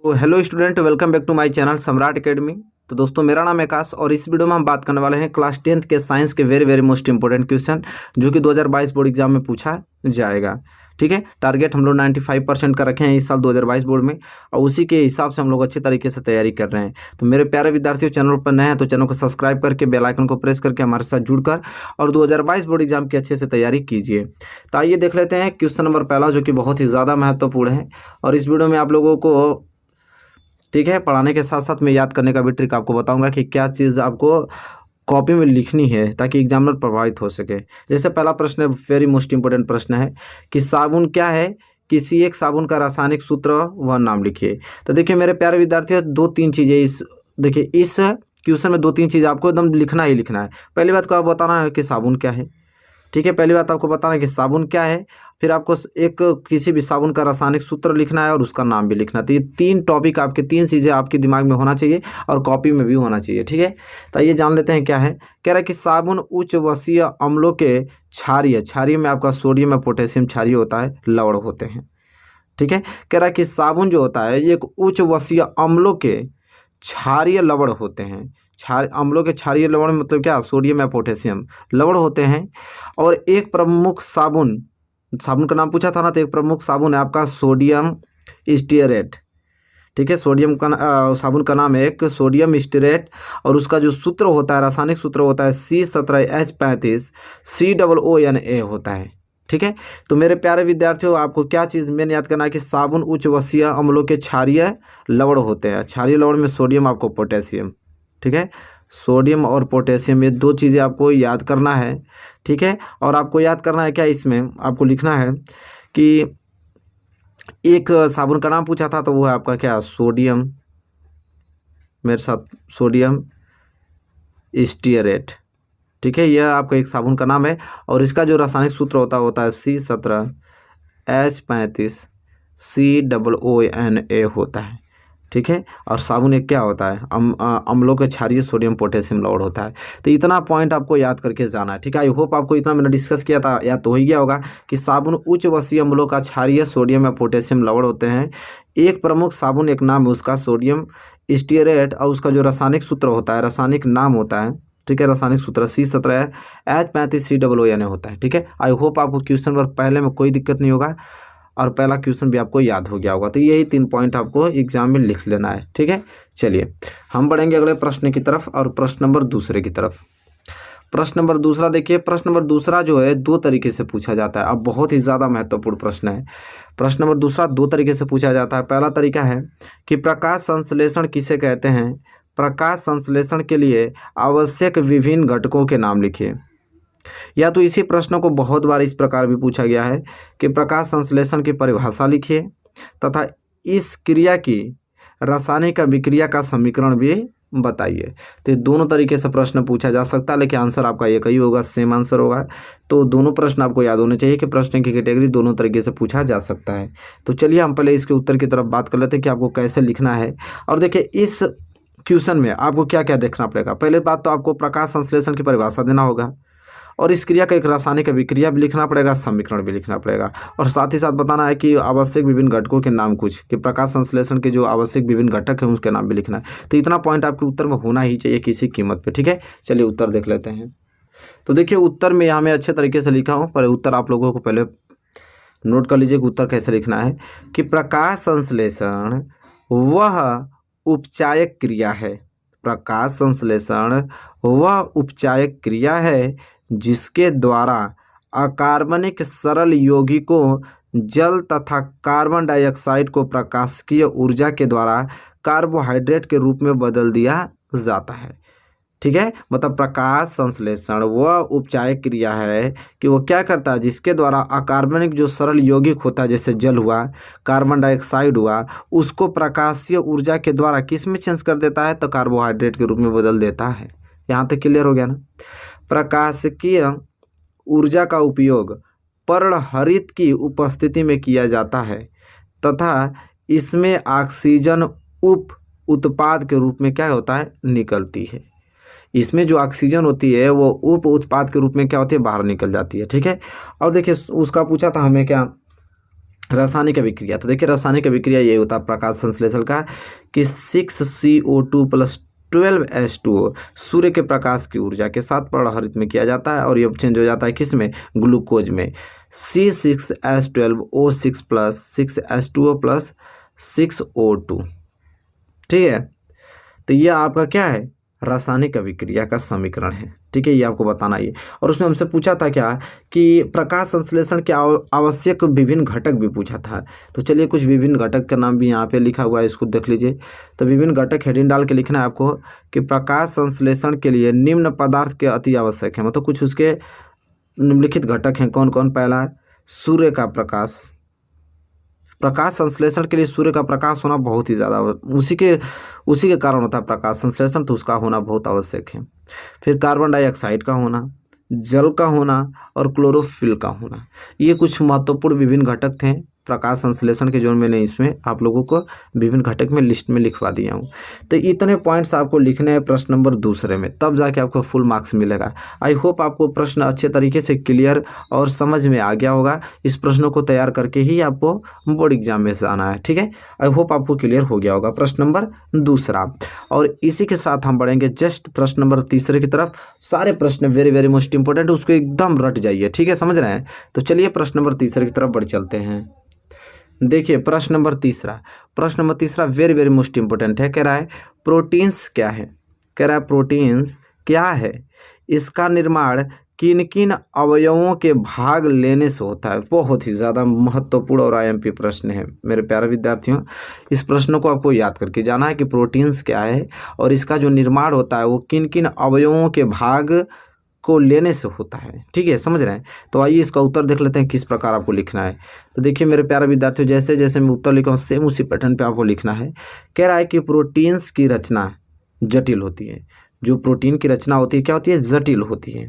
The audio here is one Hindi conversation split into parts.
तो hello student, welcome back to my channel Samrat academy. तो दोस्तों, मेरा नाम है आकाश और इस वीडियो में हम बात करने वाले हैं क्लास 10th के साइंस के वेरी मोस्ट इंपॉर्टेंट क्वेश्चन जो कि 2022 बोर्ड एग्जाम में पूछा जाएगा। ठीक है, टारगेट हम लोग 95% का रखे हैं इस साल 2022 बोर्ड में और उसी के हिसाब से हम लोग अच्छे तरीके से तैयारी कर रहे हैं। तो मेरे प्यारे विद्यार्थियों, चैनल पर नए हैं तो चैनल को सब्सक्राइब करके बेल आइकन को प्रेस करके हमारे साथ जुड़कर और 2022 बोर्ड एग्जाम की अच्छे से तैयारी कीजिए। तो आइए देख लेते हैं क्वेश्चन नंबर पहला, जो कि बहुत ही ज़्यादा महत्वपूर्ण है और इस वीडियो में आप लोगों को ठीक है पढ़ाने के साथ साथ मैं याद करने का भी ट्रिक आपको बताऊंगा कि क्या चीज़ आपको कॉपी में लिखनी है ताकि एग्जामिनर प्रभावित हो सके। जैसे पहला प्रश्न वेरी मोस्ट इंपॉर्टेंट प्रश्न है कि साबुन क्या है, किसी एक साबुन का रासायनिक सूत्र व नाम लिखिए। तो देखिए मेरे प्यारे विद्यार्थियों, दो तीन चीज़ें इस क्वेश्चन में दो तीन चीज़ आपको एकदम लिखना ही लिखना है। पहली बात को आप बताना है कि साबुन क्या है। ठीक है, पहली बात आपको बताना है कि साबुन क्या है, फिर आपको एक किसी भी साबुन का रासायनिक सूत्र लिखना है और उसका नाम भी लिखना है। तो ये तीन टॉपिक आपके, तीन चीज़ें आपके दिमाग में होना चाहिए और कॉपी में भी होना चाहिए। ठीक है, तो ये जान लेते हैं क्या है। कह रहा है कि साबुन उच्च वसीय अम्लों के क्षारीय में आपका सोडियम या पोटेशियम क्षारीय होता है, लवण होते हैं। ठीक है, कह रहा है कि साबुन जो होता है ये एक उच्च वसीय अम्लों के क्षारीय लवण होते हैं। अम्लों के क्षारीय लवण मतलब क्या, सोडियम या पोटेशियम लवण होते हैं। और एक प्रमुख साबुन का नाम पूछा था ना, तो एक प्रमुख साबुन है आपका सोडियम स्टीयरेट। ठीक है, सोडियम का साबुन का नाम है एक सोडियम स्टीयरेट और उसका जो सूत्र होता है, रासायनिक सूत्र होता है C17H35COONA होता है। ठीक है, तो मेरे प्यारे विद्यार्थियों, आपको क्या चीज़ मेन याद करना है कि साबुन उच्च वसीय अम्लों के क्षारीय लवण होते हैं। क्षारीय लवण में सोडियम, आपको पोटेशियम। ठीक है, सोडियम और पोटेशियम, ये दो चीज़ें आपको याद करना है। ठीक है, और आपको याद करना है क्या, इसमें आपको लिखना है कि एक साबुन का नाम पूछा था तो वो है आपका क्या, सोडियम, मेरे साथ सोडियम स्टीयरेट। ठीक है, यह आपका एक साबुन का नाम है और इसका जो रासायनिक सूत्र होता है C17H35COONA होता है। ठीक है, और साबुन एक क्या होता है, अम्लों के क्षारीय सोडियम पोटेशियम लवण होता है। तो इतना पॉइंट आपको याद करके जाना है। ठीक है, आई होप आपको इतना मैंने डिस्कस किया था याद तो हो ही गया होगा कि साबुन उच्च वसीय अम्लों का क्षारीय सोडियम या पोटेशियम लवण होते हैं। एक प्रमुख साबुन, एक नाम है उसका सोडियम स्टीयरेट और उसका जो रासायनिक सूत्र होता है, रासायनिक नाम होता है, ठीक है, रासायनिक सूत्र C17H35COONA होता है। ठीक है, आई होप आपको क्वेश्चन पर पहले में कोई दिक्कत नहीं होगा और पहला क्वेश्चन भी आपको याद हो गया होगा। तो यही तीन पॉइंट आपको एग्जाम में लिख लेना है। ठीक है, चलिए हम बढ़ेंगे अगले प्रश्न की तरफ और प्रश्न नंबर दूसरे की तरफ। प्रश्न नंबर दूसरा देखिए, प्रश्न नंबर दूसरा जो है दो तरीके से पूछा जाता है। अब बहुत ही ज़्यादा महत्वपूर्ण प्रश्न है। प्रश्न नंबर दूसरा दो तरीके से पूछा जाता है। पहला तरीका है कि प्रकाश संश्लेषण किसे कहते हैं। प्रकाश संश्लेषण के लिए आवश्यक विभिन्न घटकों के नाम लिखिए। या तो इसी प्रश्न को बहुत बार इस प्रकार भी पूछा गया है कि प्रकाश संश्लेषण की परिभाषा लिखिए तथा इस क्रिया की रासायनिक अभिक्रिया का समीकरण भी बताइए। तो ये दोनों तरीके से प्रश्न पूछा जा सकता है, लेकिन आंसर आपका एक ही होगा, सेम आंसर होगा। तो दोनों प्रश्न आपको याद होने चाहिए कि प्रश्न की कैटेगरी दोनों तरीके से पूछा जा सकता है। तो चलिए हम पहले इसके उत्तर की तरफ बात कर लेते हैं कि आपको कैसे लिखना है। और देखिए इस क्वेश्चन में आपको क्या क्या देखना पड़ेगा। पहले बात तो आपको प्रकाश संश्लेषण की परिभाषा देना होगा और इस क्रिया का एक रासायनिक अभिक्रिया भी लिखना पड़ेगा, समीकरण भी लिखना पड़ेगा और साथ ही साथ बताना है कि आवश्यक विभिन्न घटकों के नाम कुछ, कि प्रकाश संश्लेषण के जो आवश्यक विभिन्न घटक हैं उसके नाम भी लिखना है। तो इतना पॉइंट आपके उत्तर में होना ही चाहिए किसी कीमत पे। ठीक है, चलिए उत्तर देख लेते हैं। तो देखिए उत्तर में यहाँ मैं अच्छे तरीके से लिखा हूँ, पर उत्तर आप लोगों को पहले नोट कर लीजिए कि उत्तर कैसे लिखना है। कि प्रकाश संश्लेषण वह उपचायक क्रिया है, प्रकाश संश्लेषण वह उपचायक क्रिया है जिसके द्वारा अकार्बनिक सरल यौगिकों जल तथा कार्बन डाइऑक्साइड को प्रकाशिकी ऊर्जा के द्वारा कार्बोहाइड्रेट के रूप में बदल दिया जाता है। ठीक है, मतलब प्रकाश संश्लेषण वह उपचायक क्रिया है कि वो क्या करता है, जिसके द्वारा अकार्बनिक जो सरल यौगिक होता है, जैसे जल हुआ, कार्बन डाइऑक्साइड हुआ, उसको प्रकाशीय ऊर्जा के द्वारा किस में चेंज कर देता है, तो कार्बोहाइड्रेट के रूप में बदल देता है। यहाँ तक क्लियर हो गया ना। प्रकाशिकीय ऊर्जा का उपयोग पर्णहरित की उपस्थिति में किया जाता है तथा इसमें ऑक्सीजन उप उत्पाद के रूप में क्या होता है, निकलती है। इसमें जो ऑक्सीजन होती है वो उप उत्पाद के रूप में क्या होती है, बाहर निकल जाती है। ठीक है, और देखिए उसका पूछा था हमें क्या, रासायनिक अभिक्रिया, तो देखिए रासायनिक अभिक्रिया ये होता है प्रकाश संश्लेषण का कि 6CO2 प्लस 12H2O सूर्य के प्रकाश की ऊर्जा के साथ पराहरित में किया जाता है और ये चेंज हो जाता है किस में, ग्लूकोज में। C6H12O6 plus 6H2O plus 6O2, ठीक है। तो ये आपका क्या है, रासायनिक अभिक्रिया का समीकरण है, ठीक है। ये आपको बताना ही है। और उसमें हमसे पूछा था क्या कि प्रकाश संश्लेषण के आवश्यक विभिन्न घटक भी पूछा था। तो चलिए कुछ विभिन्न घटक का नाम भी यहाँ पे लिखा हुआ है, इसको देख लीजिए। तो विभिन्न घटक हेडिंग डाल के लिखना है आपको कि प्रकाश संश्लेषण के लिए निम्न पदार्थ के अति आवश्यक है, मतलब कुछ उसके निम्नलिखित घटक हैं। कौन कौन? पहला सूर्य का प्रकाश, प्रकाश संश्लेषण के लिए सूर्य का प्रकाश होना बहुत ही ज़्यादा, उसी के कारण होता है प्रकाश संश्लेषण, तो उसका होना बहुत आवश्यक है। फिर कार्बन डाइऑक्साइड का होना, जल का होना और क्लोरोफिल का होना, ये कुछ महत्वपूर्ण विभिन्न घटक थे प्रकाश संश्लेषण के, जो मैंने इसमें आप लोगों को विभिन्न घटक में लिस्ट में लिखवा दिया हूँ। तो इतने पॉइंट्स आपको लिखने हैं प्रश्न नंबर दूसरे में, तब जाके आपको फुल मार्क्स मिलेगा। आई होप आपको प्रश्न अच्छे तरीके से क्लियर और समझ में आ गया होगा। इस प्रश्नों को तैयार करके ही आपको बोर्ड एग्जाम में से आना है, ठीक है। आई होप आपको क्लियर हो गया होगा प्रश्न नंबर दूसरा। और इसी के साथ हम बढ़ेंगे जस्ट प्रश्न नंबर तीसरे की तरफ। सारे प्रश्न वेरी वेरी मोस्ट इंपॉर्टेंट, उसको एकदम रट जाइए, ठीक है, समझ रहे हैं। तो चलिए प्रश्न नंबर तीसरे की तरफ बढ़ चलते हैं। देखिए प्रश्न नंबर तीसरा वेरी वेरी मोस्ट इंपॉर्टेंट है। कह रहा है प्रोटीन्स क्या है, कह रहा है प्रोटीन्स क्या है, इसका निर्माण किन किन अवयवों के भाग लेने से होता है। बहुत ही ज़्यादा महत्वपूर्ण और आईएमपी प्रश्न है मेरे प्यारे विद्यार्थियों। इस प्रश्न को आपको याद करके जाना है कि प्रोटीन्स क्या है और इसका जो निर्माण होता है वो किन किन अवयवों के भाग को लेने से होता है, ठीक है, समझ रहे हैं। तो आइए इसका उत्तर देख लेते हैं किस प्रकार आपको लिखना है। तो देखिए मेरे प्यारे विद्यार्थियों, जैसे जैसे मैं उत्तर लिखा हूँ सेम उसी पैटर्न पे आपको लिखना है। कह रहा है कि प्रोटीन्स की रचना जटिल होती है। जो प्रोटीन की रचना होती है क्या होती है, जटिल होती है।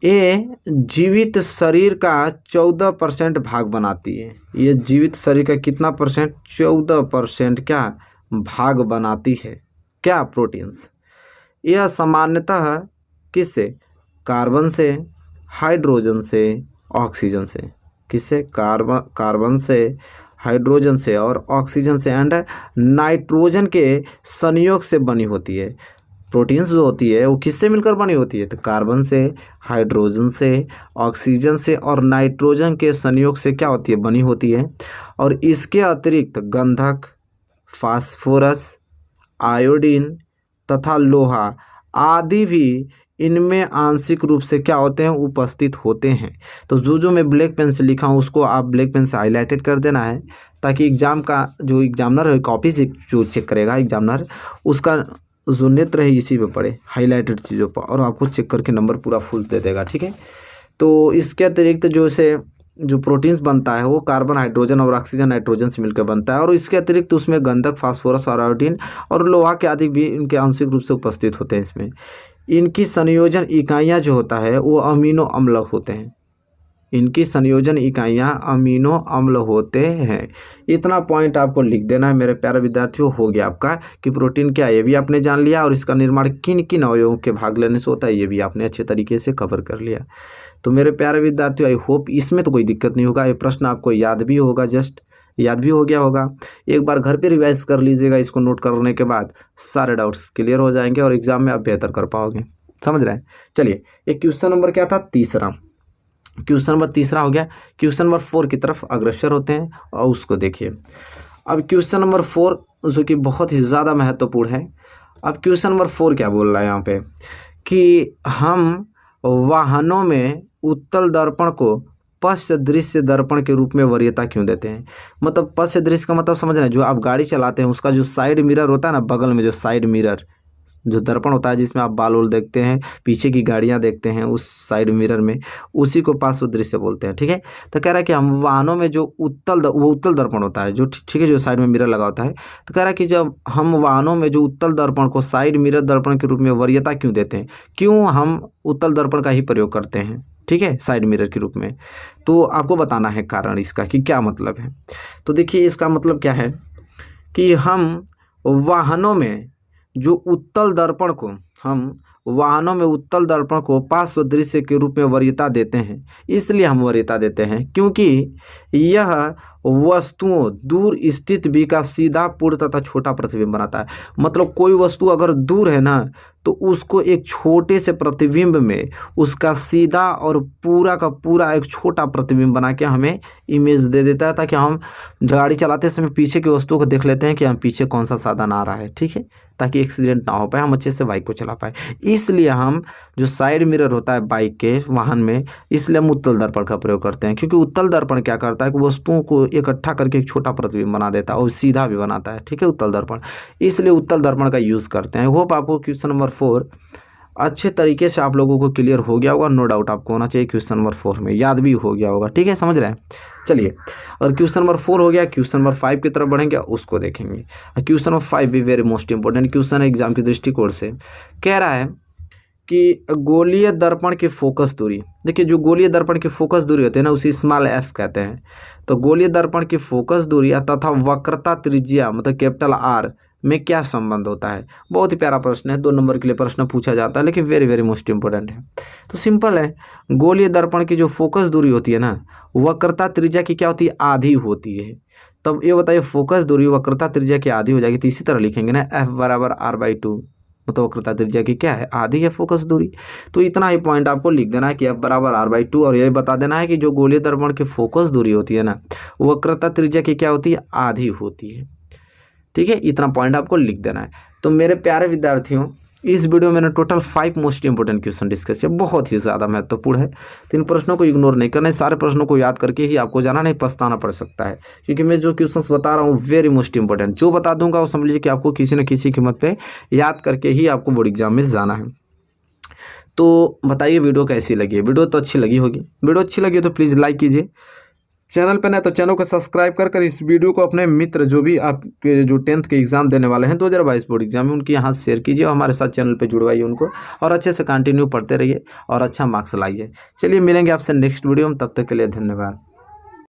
ये जीवित शरीर का 14% भाग बनाती है। ये जीवित शरीर का कितना परसेंट, 14% क्या भाग बनाती है, क्या प्रोटीन्स। यह सामान्यतः किससे, कार्बन से, हाइड्रोजन से, ऑक्सीजन से। किससे, कार्बन से, हाइड्रोजन से और ऑक्सीजन से एंड नाइट्रोजन के संयोग से बनी होती है। प्रोटीन्स जो होती है वो किससे मिलकर बनी होती है, तो कार्बन से, हाइड्रोजन से, ऑक्सीजन से और नाइट्रोजन के संयोग से क्या होती है, बनी होती है। और इसके अतिरिक्त गंधक, फास्फोरस, आयोडीन तथा लोहा आदि भी इनमें आंशिक रूप से क्या होते हैं, उपस्थित होते हैं। तो जो मैं ब्लैक पेन से लिखा हूँ उसको आप ब्लैक पेन से हाईलाइटेड कर देना है, ताकि एग्जाम का जो एग्जामिनर है कॉपी से जो चेक करेगा एग्जामिनर, उसका जो नेत्र है इसी पे पड़े हाईलाइटेड चीज़ों पर, और आपको चेक करके नंबर पूरा फुल दे देगा, ठीक है। तो इसके अतिरिक्त जो प्रोटीन्स बनता है वो कार्बन, हाइड्रोजन और ऑक्सीजन, नाइट्रोजन से मिलकर बनता है। और इसके अतिरिक्त उसमें गंधक, फास्फोरस और आयोडीन और लोहा के आदि भी इनके आंशिक रूप से उपस्थित होते हैं इसमें। इनकी संयोजन इकाइयाँ जो होता है वो अमीनो अम्ल होते हैं। इनकी संयोजन इकाइयाँ अमीनो अम्ल होते हैं। इतना पॉइंट आपको लिख देना है मेरे प्यारे विद्यार्थियों। हो गया आपका कि प्रोटीन क्या है ये भी आपने जान लिया, और इसका निर्माण किन किन अवयवों के भाग लेने से होता है ये भी आपने अच्छे तरीके से कवर कर लिया। तो मेरे प्यारे विद्यार्थियों आई होप इसमें तो कोई दिक्कत नहीं होगा। ये प्रश्न आपको याद भी होगा, जस्ट याद भी हो गया होगा। एक बार घर पे रिवाइज कर लीजिएगा, इसको नोट करने के बाद सारे डाउट्स क्लियर हो जाएंगे और एग्जाम में आप बेहतर कर पाओगे, समझ रहे हैं। चलिए एक क्वेश्चन नंबर क्या था, तीसरा। क्वेश्चन नंबर तीसरा हो गया। क्वेश्चन नंबर 4 की तरफ अग्रसर होते हैं और उसको देखिए। अब क्वेश्चन नंबर 4 जो कि बहुत ही ज़्यादा महत्वपूर्ण है। अब क्वेश्चन नंबर 4 क्या बोल रहा है यहाँ पे कि हम वाहनों में उत्तल दर्पण को पश्च दृश्य दर्पण के रूप में वरीयता क्यों देते हैं। मतलब पश्च दृश्य का मतलब समझ रहे हैं, जो आप गाड़ी चलाते हैं उसका जो साइड मिरर होता है ना, बगल में जो साइड मिरर जो दर्पण होता है जिसमें आप बाल उल देखते हैं, पीछे की गाड़ियां देखते हैं, उस साइड मिरर में, उसी को पार्श्व दृश्य बोलते हैं, ठीक है। तो कह रहा है कि हम वाहनों में जो उत्तल दर्पण होता है जो, ठीक है, जो साइड में मिरर लगा होता है, तो कह रहा है कि जब हम वाहनों में जो उत्तल दर्पण को साइड मिरर दर्पण के रूप में वरीयता क्यों देते हैं, क्यों हम उत्तल दर्पण का ही प्रयोग करते हैं, ठीक है, साइड मिरर के रूप में। तो आपको बताना है कारण इसका कि क्या मतलब है। तो देखिए इसका मतलब क्या है कि हम वाहनों में जो उत्तल दर्पण को हम वाहनों में उत्तल दर्पण को पार्श्व दृश्य के रूप में वरीयता देते हैं। इसलिए हम वरीयता देते हैं क्योंकि यह वस्तुओं दूर स्थित भी का सीधा, पूर्ण तथा छोटा प्रतिबिंब बनाता है। मतलब कोई वस्तु अगर दूर है ना तो उसको एक छोटे से प्रतिबिंब में उसका सीधा और पूरा का पूरा एक छोटा प्रतिबिंब बना के हमें इमेज दे देता है, ताकि हम गाड़ी चलाते समय पीछे की वस्तुओं को देख लेते हैं कि हम पीछे कौन सा साधन आ रहा है, ठीक है, ताकि एक्सीडेंट ना हो पाए, हम अच्छे से बाइक को चला पाए। इसलिए हम जो साइड मिरर होता है बाइक के वाहन में, इसलिए हम उत्तल दर्पण का प्रयोग करते हैं, क्योंकि उत्तल दर्पण क्या करता है कि वस्तुओं को इकट्ठा करके एक छोटा प्रतिबिंब बना देता है और सीधा भी बनाता है, ठीक है, उत्तल दर्पण। इसलिए उत्तल दर्पण का यूज़ करते हैं। होप आपको क्वेश्चन नंबर 4 अच्छे तरीके से आप लोगों को क्लियर हो गया होगा। नो डाउट आपको होना चाहिए क्वेश्चन नंबर 4 में, याद भी हो गया होगा, ठीक है, समझ रहे हैं। चलिए, और क्वेश्चन नंबर 4 हो गया, क्वेश्चन नंबर 5 की तरफ बढ़ेंगे, उसको देखेंगे। क्वेश्चन नंबर 5 भी वेरी मोस्ट इंपॉर्टेंट क्वेश्चन है एग्जाम की दृष्टिकोण से। कह रहा है कि गोलीय दर्पण की फोकस दूरी, देखिए जो गोलीय दर्पण की फोकस दूरी होती है ना, उसे स्मॉल f कहते हैं। तो गोलीय दर्पण की फोकस दूरी तथा वक्रता त्रिज्या मतलब कैपिटल R में क्या संबंध होता है। बहुत ही प्यारा प्रश्न है, 2 नंबर के लिए प्रश्न पूछा जाता है, लेकिन वेरी वेरी मोस्ट इंपॉर्टेंट है। तो सिंपल है, गोलीय दर्पण की जो फोकस दूरी होती है ना, वक्रता त्रिज्या की क्या होती है, आधी होती है। तब ये बताइए फोकस दूरी वक्रता त्रिज्या की आधी हो जाएगी, तो इसी तरह लिखेंगे ना, f बराबर r/2, मतलब वक्रता त्रिज्या की क्या है, आधी है फोकस दूरी। तो इतना ही पॉइंट आपको लिख देना है कि f बराबर r/2, और ये बता देना है कि जो गोलीय दर्पण की फोकस दूरी होती है ना, वक्रता त्रिज्या की क्या होती है, आधी होती है, ठीक है, इतना पॉइंट आपको लिख देना है। तो मेरे प्यारे विद्यार्थियों, इस वीडियो में मैंने total 5 most important question discuss किया, बहुत ही ज़्यादा महत्वपूर्ण है। तो इन प्रश्नों को इग्नोर नहीं करना है, सारे प्रश्नों को याद करके ही आपको जाना, नहीं पछताना पड़ सकता है, क्योंकि मैं जो क्वेश्चंस बता रहा हूँ वेरी मोस्ट इंपोर्टेंट, जो बता दूंगा वो समझ लीजिए कि आपको किसी न किसी कीमत पे याद करके ही आपको बोर्ड एग्जाम में जाना है। तो बताइए वीडियो कैसी लगी। वीडियो तो अच्छी लगी होगी, वीडियो अच्छी लगी तो प्लीज़ लाइक कीजिए, चैनल पर ना तो चैनल को सब्सक्राइब कर इस वीडियो को अपने मित्र जो भी आपके जो 10th के एग्ज़ाम देने वाले हैं 2022 बोर्ड एग्जाम में, उनके यहाँ शेयर कीजिए और हमारे साथ चैनल पे जुड़वाइए उनको, और अच्छे से कंटिन्यू पढ़ते रहिए और अच्छा मार्क्स लाइए। चलिए मिलेंगे आपसे नेक्स्ट वीडियो में, तब तक के लिए धन्यवाद।